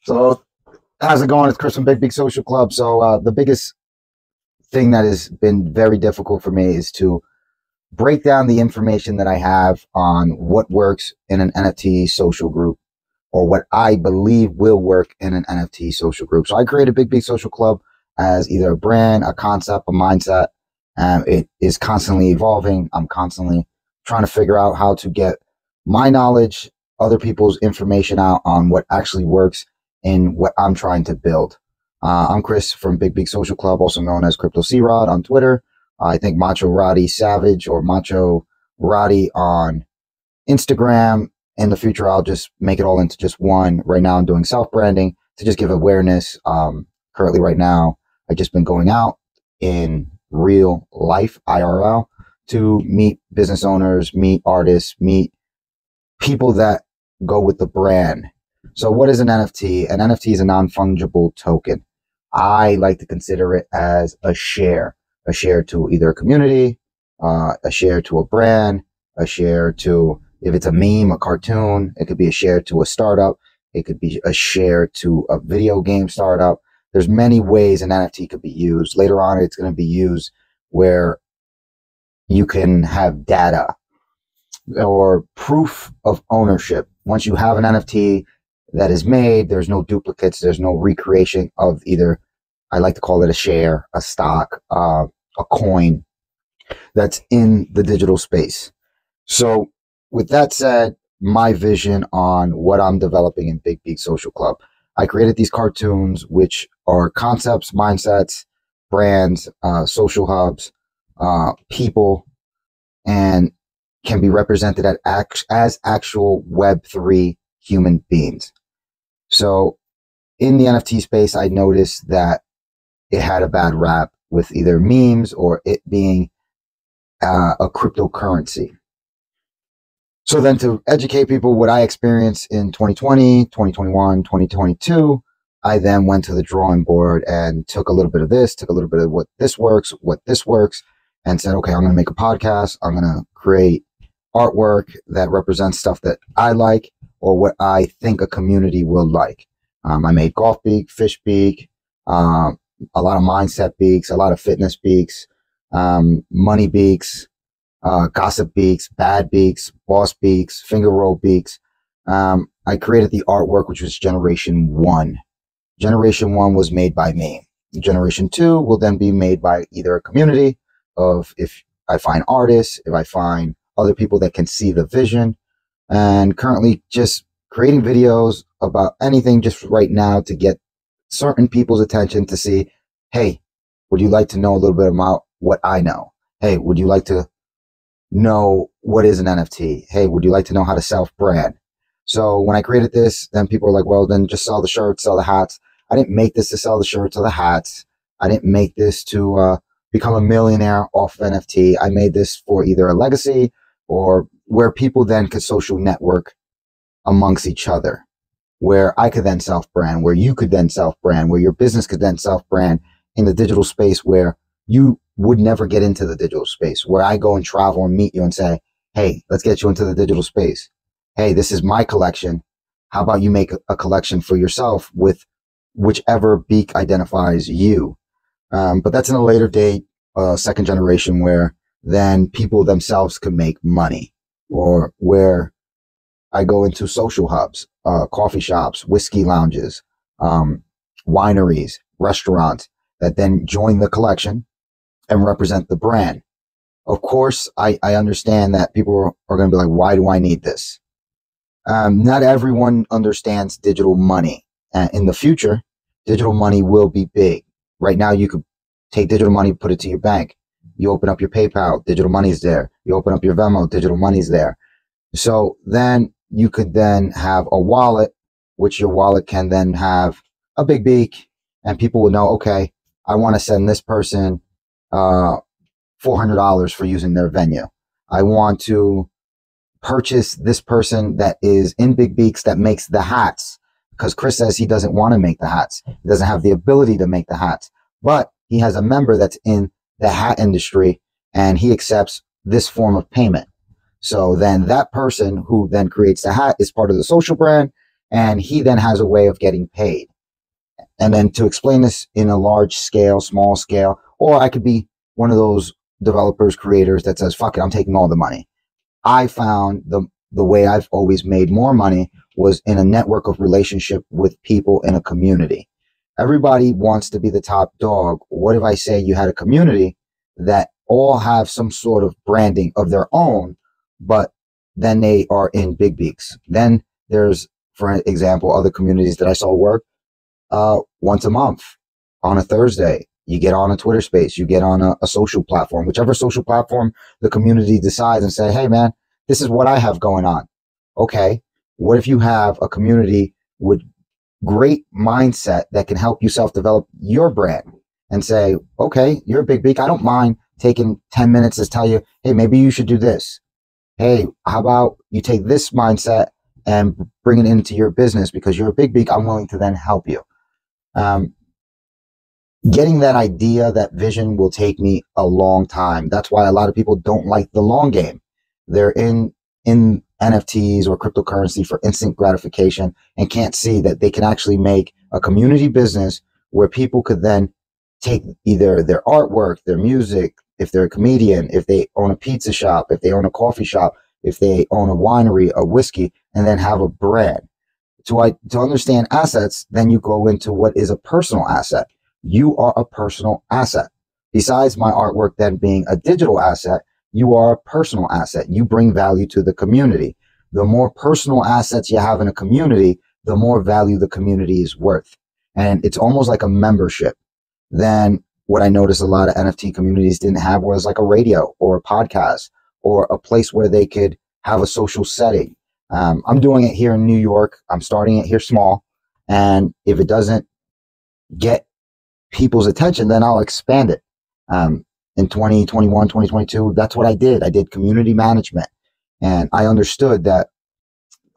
So how's it going? It's Chris from Big Beak Social Club. So the biggest thing that has been very difficult for me is to break down the information that I have on what works in an NFT social group, or what I believe will work in an NFT social group. So I created Big Beak Social Club as either a brand, a concept, a mindset. It is constantly evolving. I'm constantly trying to figure out how to get my knowledge, other people's information out on what actually works in what I'm trying to build. I'm Chris from Big Beak Social Club, also known as Crypto C-Rod on Twitter. I think Macho Roddy Savage or Macho Roddy on Instagram. In the future, I'll just make it all into just one. Right now, I'm doing self-branding to just give awareness. Currently, right now, I've just been going out in real life, I.R.L, to meet business owners, meet artists, meet people that go with the brand. So what is an NFT? An NFT is a non-fungible token. I like to consider it as a share to either a community, a share to a brand, a share to, if it's a meme, a cartoon, it could be a share to a startup. It could be a share to a video game startup. There's many ways an NFT could be used. Later on, it's going to be used where you can have data or proof of ownership. Once you have an NFT that is made, there's no duplicates, there's no recreation of either, I like to call it a share, a stock, a coin that's in the digital space. So with that said, my vision on what I'm developing in Big Beak Social Club, I created these cartoons, which are concepts, mindsets, brands, social hubs, people, and can be represented as actual Web3 human beings. So in the NFT space, I noticed that it had a bad rap with either memes or it being a cryptocurrency. So then to educate people what I experienced in 2020, 2021, 2022, I then went to the drawing board and took a little bit of this, took a little bit of what this works, and said, okay, I'm going to make a podcast. I'm going to create artwork that represents stuff that I like or what I think a community will like. I made golf beak, fish beak, a lot of mindset beaks, a lot of fitness beaks, money beaks, gossip beaks, bad beaks, boss beaks, finger roll beaks. I created the artwork, which was Generation 1. Generation 1 was made by me. Generation 2 will then be made by either a community of, if I find artists, if I find other people that can see the vision, and currently just creating videos about anything just right now to get certain people's attention to see, hey, would you like to know a little bit about what I know? Hey, would you like to know what is an NFT? Hey, would you like to know how to self-brand? So when I created this, then people were like, well, then just sell the shirts, sell the hats. I didn't make this to sell the shirts or the hats. I didn't make this to become a millionaire off of NFT. I made this for either a legacy or where people then could social network amongst each other, where I could then self-brand, where you could then self-brand, where your business could then self-brand in the digital space where you would never get into the digital space, where I go and travel and meet you and say, hey, let's get you into the digital space. Hey, this is my collection. How about you make a collection for yourself with whichever beak identifies you? But that's in a later date, second generation, where then people themselves can make money, or where I go into social hubs, coffee shops, whiskey lounges, wineries, restaurants that then join the collection and represent the brand. Of course, I understand that people are going to be like, why do I need this? Not everyone understands digital money. In the future, digital money will be big. Right now, you could take digital money, put it to your bank. You open up your PayPal, digital money's there. You open up your Venmo, digital money's there. So then you could then have a wallet, which your wallet can then have a big beak, and people will know, okay, I want to send this person $400 for using their venue. I want to purchase this person that is in Big Beaks that makes the hats, because Chris says he doesn't want to make the hats. He doesn't have the ability to make the hats, but he has a member that's in the hat industry and he accepts this form of payment. So then that person who then creates the hat is part of the social brand, and he then has a way of getting paid. And then to explain this in a large scale, small scale, or I could be one of those developers, creators that says, fuck it, I'm taking all the money. I found the way I've always made more money was in a network of relationship with people in a community. Everybody wants to be the top dog. What if I say you had a community that all have some sort of branding of their own, but then they are in Big Beaks? Then there's, for example, other communities that I saw work once a month on a Thursday. You get on a Twitter space, you get on a social platform, whichever social platform the community decides, and say, hey man, this is what I have going on. Okay. What if you have a community with great mindset that can help you self-develop your brand and say, okay, you're a Big Beak. I don't mind taking 10 minutes to tell you, hey, maybe you should do this. Hey, how about you take this mindset and bring it into your business because you're a Big Beak. I'm willing to then help you. Getting that idea, that vision will take me a long time. That's why a lot of people don't like the long game. They're in NFTs or cryptocurrency for instant gratification and can't see that they can actually make a community business where people could then take either their artwork, their music, if they're a comedian, if they own a pizza shop, if they own a coffee shop, if they own a winery, a whiskey, and then have a brand. To understand assets, then you go into what is a personal asset. You are a personal asset. Besides my artwork then being a digital asset, you are a personal asset. You bring value to the community. The more personal assets you have in a community, the more value the community is worth. And it's almost like a membership. Then what I noticed a lot of NFT communities didn't have was like a radio or a podcast or a place where they could have a social setting. I'm doing it here in New York. I'm starting it here small. And if it doesn't get people's attention, then I'll expand it. In 2021, 2022, that's what I did. I did community management. And I understood that,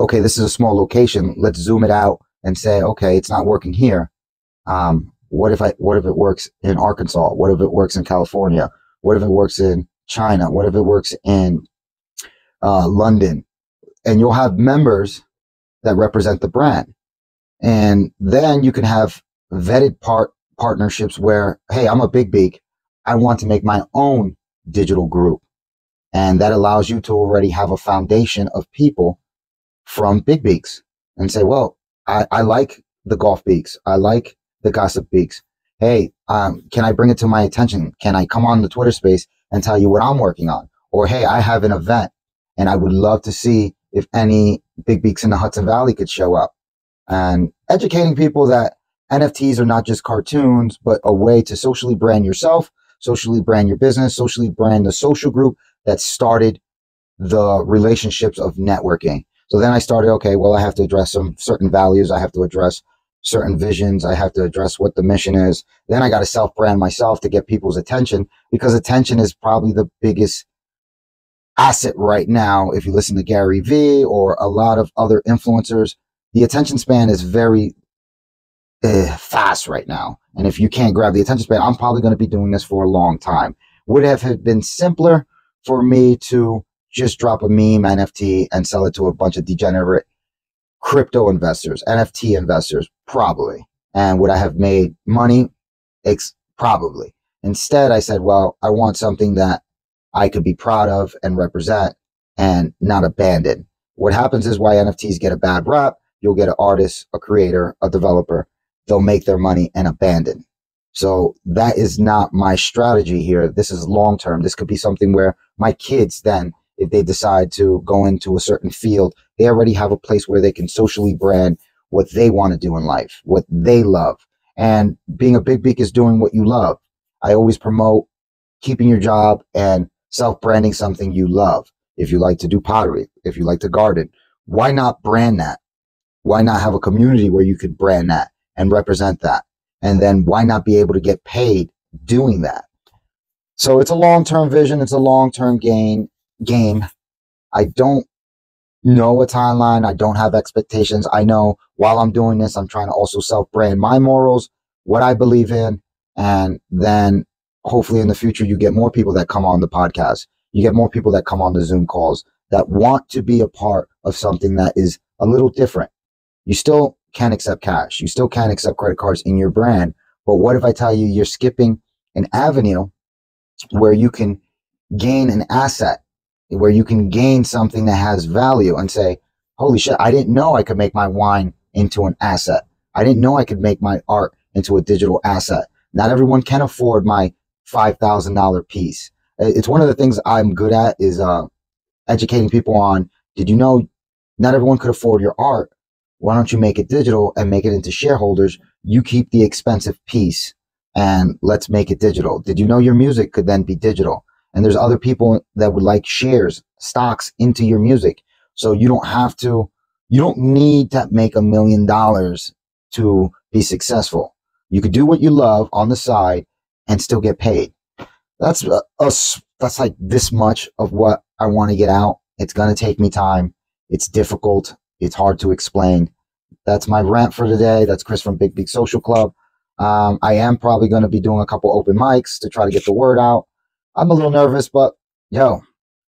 okay, this is a small location. Let's zoom it out and say, okay, it's not working here. What if it works in Arkansas? What if it works in California? What if it works in China? What if it works in London? And you'll have members that represent the brand. And then you can have vetted partnerships where, hey, I'm a Big Beak. I want to make my own digital group. And that allows you to already have a foundation of people from Big Beaks and say, well, I like the golf beaks. I like the gossip beaks. Hey, can I bring it to my attention? Can I come on the Twitter space and tell you what I'm working on? Or, hey, I have an event and I would love to see if any Big Beaks in the Hudson Valley could show up. And educating people that NFTs are not just cartoons, but a way to socially brand yourself, socially brand your business, socially brand the social group that started the relationships of networking. So then I started, okay, well, I have to address some certain values. I have to address certain visions. I have to address what the mission is. Then I got to self-brand myself to get people's attention, because attention is probably the biggest asset right now. If you listen to Gary Vee or a lot of other influencers, the attention span is very fast right now. And if you can't grab the attention span, I'm probably going to be doing this for a long time. Would have been simpler for me to just drop a meme NFT and sell it to a bunch of degenerate crypto investors, NFT investors, probably. And would I have made money? Probably. Instead, I said, well, I want something that I could be proud of and represent and not abandon. What happens is why NFTs get a bad rap. You'll get an artist, a creator, a developer. They'll make their money and abandon. So that is not my strategy here. This is long term. This could be something where my kids then, if they decide to go into a certain field, they already have a place where they can socially brand what they want to do in life, what they love. And being a Big Beak is doing what you love. I always promote keeping your job and self-branding something you love. If you like to do pottery, if you like to garden, why not brand that? Why not have a community where you could brand that and represent that? And then why not be able to get paid doing that? So it's a long-term vision. It's a long-term game. I don't know a timeline. I don't have expectations. I know while I'm doing this, I'm trying to also self-brand my morals, what I believe in. And then hopefully in the future, you get more people that come on the podcast. You get more people that come on the Zoom calls that want to be a part of something that is a little different. You still can accept cash. You still can accept credit cards in your brand. But what if I tell you you're skipping an avenue where you can gain an asset, where you can gain something that has value and say, holy shit, I didn't know I could make my wine into an asset. I didn't know I could make my art into a digital asset. Not everyone can afford my $5,000 piece. It's one of the things I'm good at is educating people on, did you know not everyone could afford your art? Why don't you make it digital and make it into shareholders? You keep the expensive piece and let's make it digital. Did you know your music could then be digital? And there's other people that would like shares, stocks into your music. So you don't need to make $1 million to be successful. You could do what you love on the side and still get paid. That's like this much of what I want to get out. It's going to take me time. It's difficult. It's hard to explain. That's my rant for today. That's Chris from Big Beak Social Club. I am probably going to be doing a couple open mics to try to get the word out. I'm a little nervous, but yo,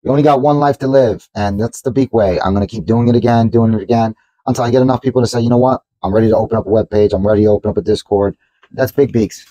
you only got one life to live, and that's the Beak Way. I'm going to keep doing it again until I get enough people to say, you know what? I'm ready to open up a webpage. I'm ready to open up a Discord. That's Big Beaks.